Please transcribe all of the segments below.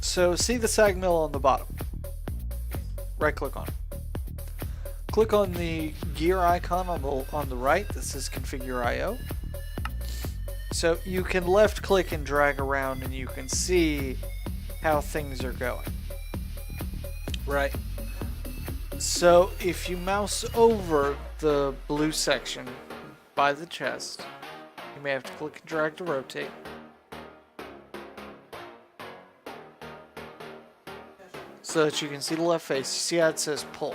So see the sag mill on the bottom. Right click on it. Click on the gear icon on the right that says Configure I/O. So you can left click and drag around and you can see how things are going. Right? So if you mouse over the blue section by the chest, you may have to click and drag to rotate. So that you can see the left face. You see how it says pull.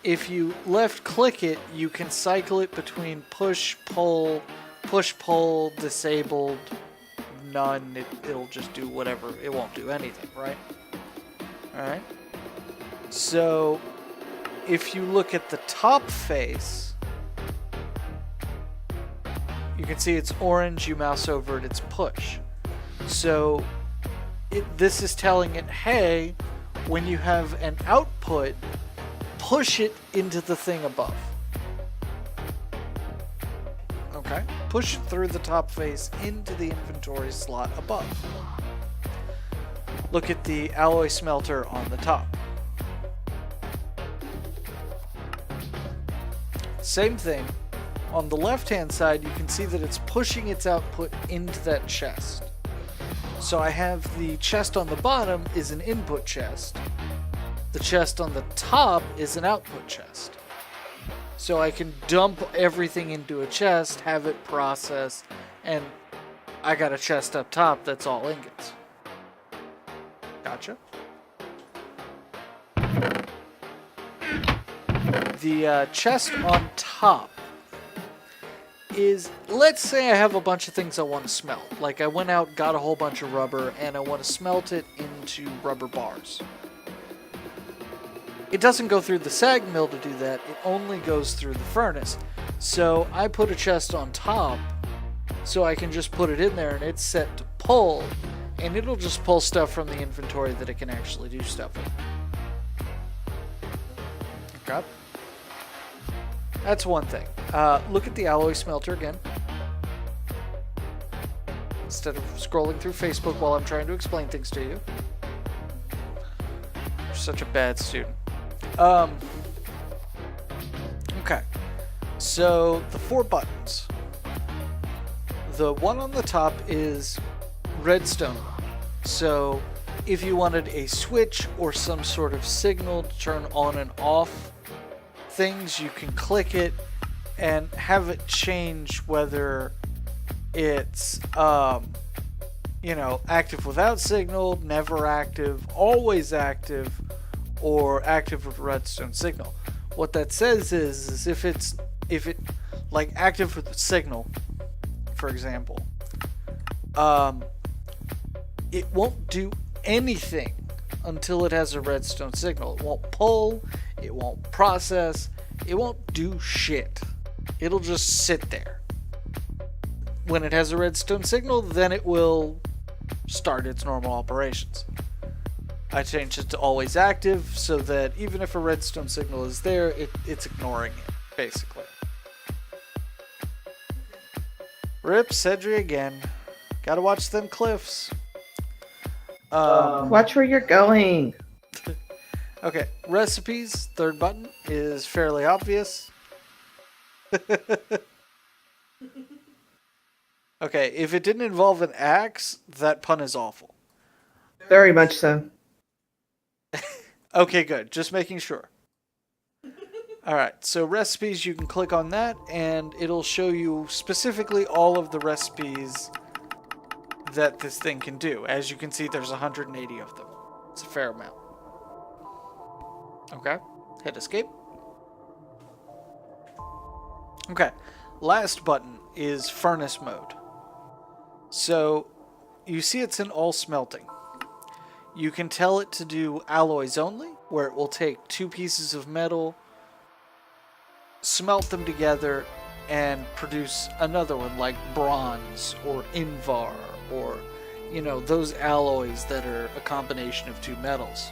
If you left click it, you can cycle it between push, pull, disabled, none. It'll just do whatever. It won't do anything, right? Alright. So if you look at the top face, you can see it's orange. You mouse over it, it's push. So this is telling it, hey, when you have an output, push it into the thing above. Okay? Push it through the top face into the inventory slot above. Look at the alloy smelter on the top. Same thing. On the left-hand side, you can see that it's pushing its output into that chest. So I have the chest on the bottom is an input chest. The chest on the top is an output chest. So I can dump everything into a chest, have it processed, and I got a chest up top that's all ingots. Gotcha. The chest on top is, let's say I have a bunch of things I want to smelt. Like I went out, got a whole bunch of rubber, and I want to smelt it into rubber bars. It doesn't go through the sag mill to do that, it only goes through the furnace. So I put a chest on top, so I can just put it in there and it's set to pull, and it'll just pull stuff from the inventory that it can actually do stuff with. Okay. That's one thing. Look at the alloy smelter again. Instead of scrolling through Facebook while I'm trying to explain things to you. You're such a bad student. Okay. So, the 4 buttons. The one on the top is redstone. So, if you wanted a switch or some sort of signal to turn on and off things, you can click it and have it change whether it's active without signal, never active, always active, or active with redstone signal. What that says is if it like active with signal, for example, it won't do anything until it has a redstone signal. It won't pull, it won't process, it won't do shit. It'll just sit there. When it has a redstone signal, then it will start its normal operations. I changed it to always active so that even if a redstone signal is there, it's ignoring it, basically. Rip Cedri again. Gotta watch them cliffs. Watch where you're going. Okay, recipes, third button, is fairly obvious. Okay, if it didn't involve an axe, that pun is awful. Very much so. Okay, good. Just making sure. Alright, so recipes, you can click on that, and it'll show you specifically all of the recipes that this thing can do. As you can see, there's 180 of them. It's a fair amount. Okay, hit escape. Okay, last button is furnace mode. So, you see it's in all smelting. You can tell it to do alloys only, where it will take 2 pieces of metal, smelt them together, and produce another one like bronze or invar or, those alloys that are a combination of 2 metals.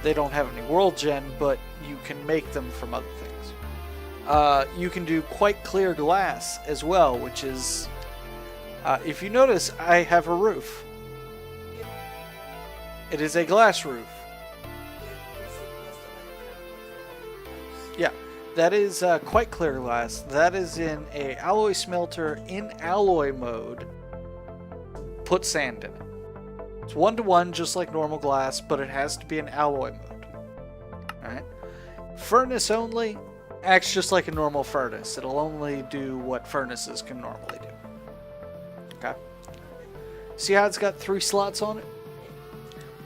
They don't have any world gen, but you can make them from other things. You can do quite clear glass as well, which is, if you notice, I have a roof. It is a glass roof. Yeah, that is quite clear glass. That is in a alloy smelter in alloy mode. Put sand in it. It's 1-to-1, just like normal glass, but it has to be in alloy mode. Alright? Furnace only acts just like a normal furnace. It'll only do what furnaces can normally do. Okay? See how it's got 3 slots on it?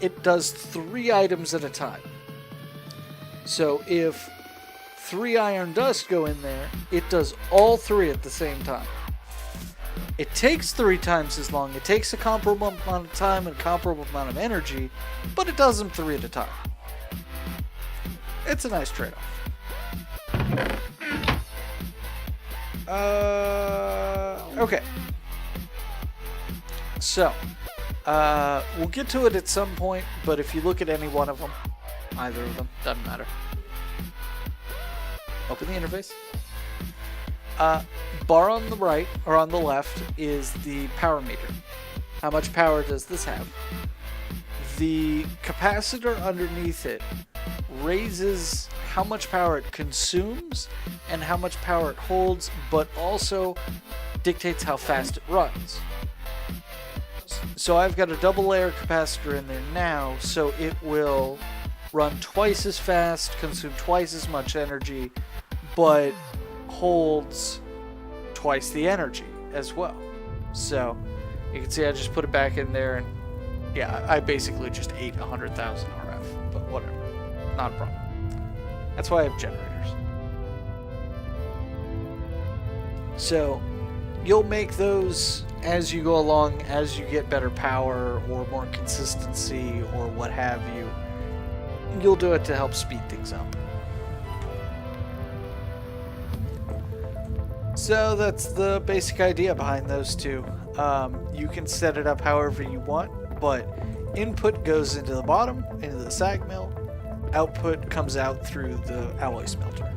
It does 3 items at a time. So if 3 iron dust go in there, it does all 3 at the same time. It takes 3 times as long. It takes a comparable amount of time and a comparable amount of energy, but it does them 3 at a time. It's a nice trade-off. Okay. So, we'll get to it at some point, but if you look at any one of them, either of them, doesn't matter. Open the interface. Bar on the right, or on the left, is the power meter. How much power does this have? The capacitor underneath it raises how much power it consumes and how much power it holds, but also dictates how fast it runs. So I've got a double layer capacitor in there now, so it will run twice as fast, consume twice as much energy, but holds twice the energy as well. So you can see I just put it back in there, and yeah, I basically just ate 100,000 RF, but whatever, not a problem. That's why I have generators. So you'll make those as you go along, as you get better power or more consistency or what have you. You'll do it to help speed things up. So that's the basic idea behind those two. You can set it up however you want, but input goes into the bottom, into the sag mill. Output comes out through the alloy smelter.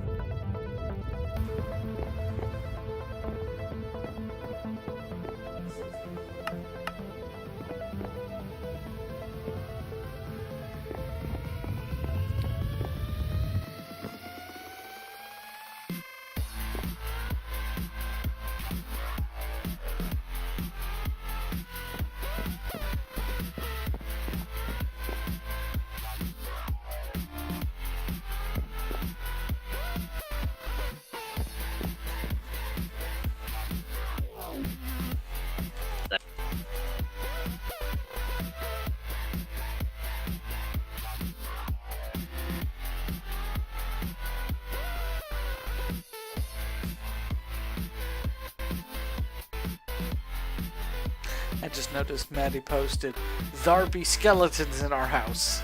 I just noticed Maddie posted, "There be skeletons in our house."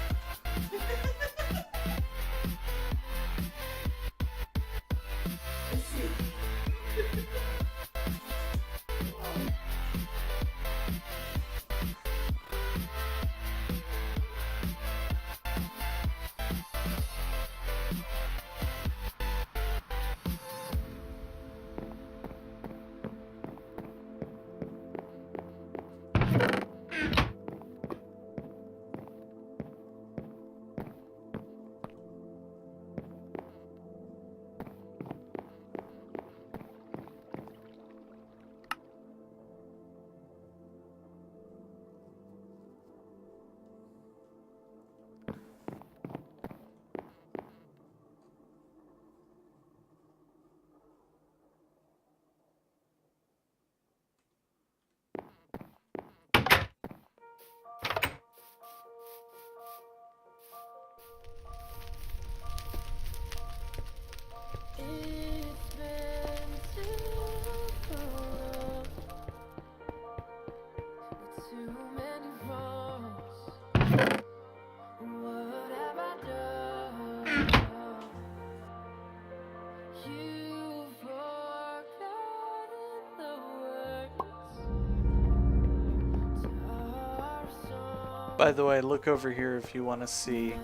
By the way, look over here if you want to see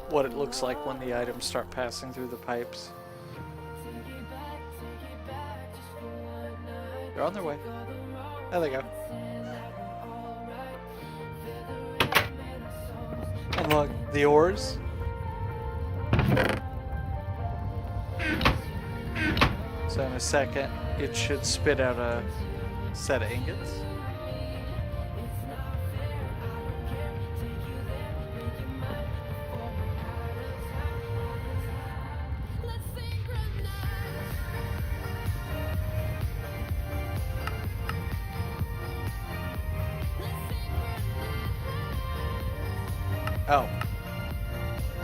what it looks like when the items start passing through the pipes. They're on their way. There they go. Look, the ores. So in a second, it should spit out a set of ingots. Oh.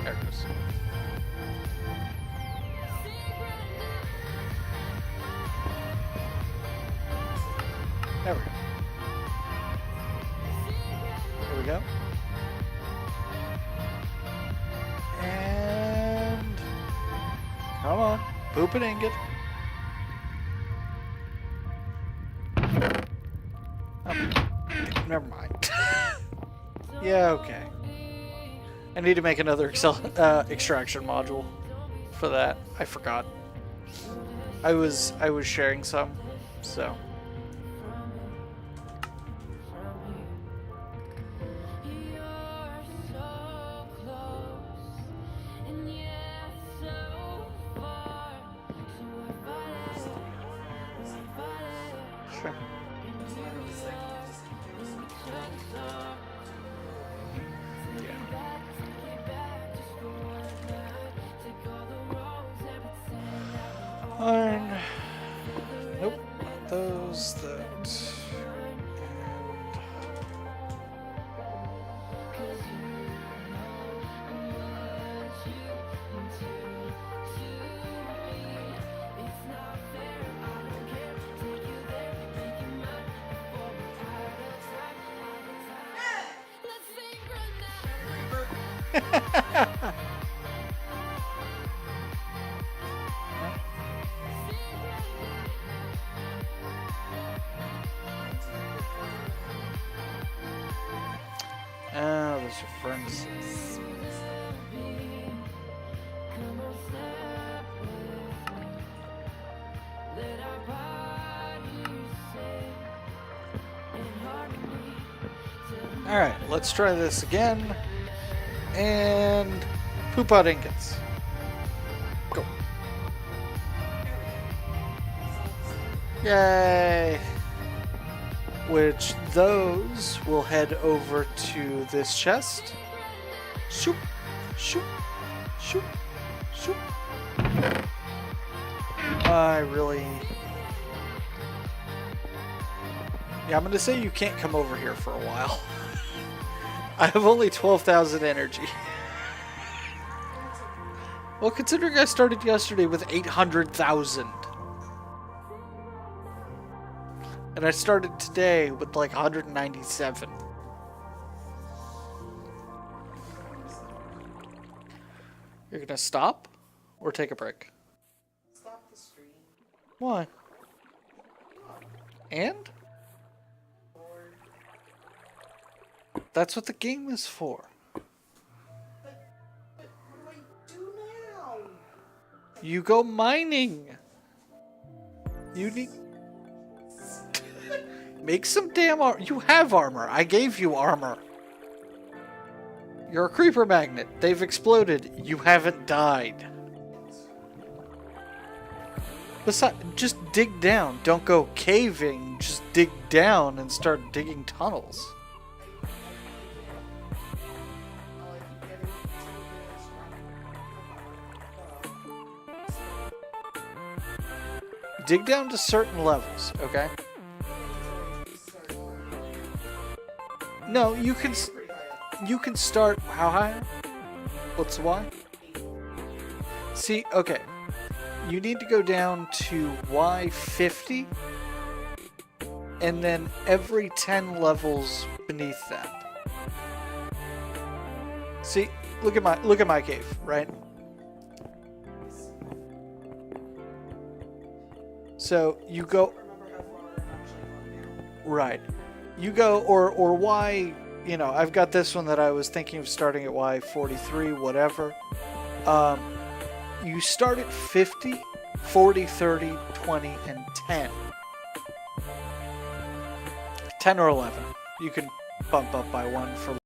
There it goes. There we go. Here we go. And... come on. Poop an ingot. Oh, never mind. Yeah, okay. I need to make another extraction module for that. I forgot. I was sharing some, so. Sure. Iron. Nope. Not those. That. And... oh, those are friends. Alright, let's try this again. And poop out ingots. Go. Yay! Which those will head over to this chest. Shoop, shoop, shoop, shoop. I really... yeah, I'm gonna say you can't come over here for a while. I have only 12,000 energy. Well, considering I started yesterday with 800,000. And I started today with like 197. You're gonna stop? Or take a break? Stop the stream. Why? And? That's what the game is for. But what do I do now? You go mining. You need... make some damn armor. You have armor. I gave you armor. You're a creeper magnet. They've exploded. You haven't died. Besides, just dig down. Don't go caving. Just dig down and start digging tunnels. Dig down to certain levels, okay? No, you can start how high? What's why? See, okay. You need to go down to Y50 and then every 10 levels beneath that. See, look at my cave, right? So you go right. You go or Y, you know, I've got this one that I was thinking of starting at Y43, whatever. You start at 50, 40, 30, 20, and 10. 10 or 11. You can bump up by one for